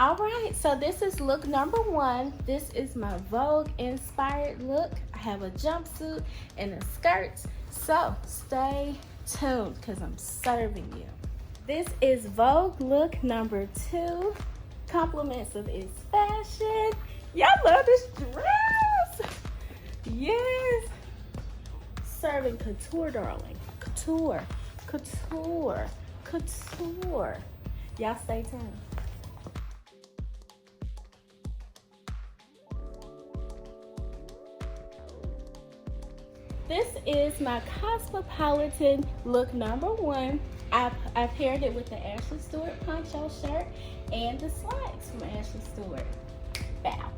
All right, so this is look number 1. This is my Vogue inspired look. I have a jumpsuit and a skirt, so stay tuned because I'm serving you. This is Vogue look number 2. Compliments of its fashion. Y'all love this dress. Yes. Serving couture, darling. Couture, couture, couture. Y'all stay tuned. This is my Cosmopolitan look number 1. I paired it with the Ashley Stewart poncho shirt and the slacks from Ashley Stewart. Bow.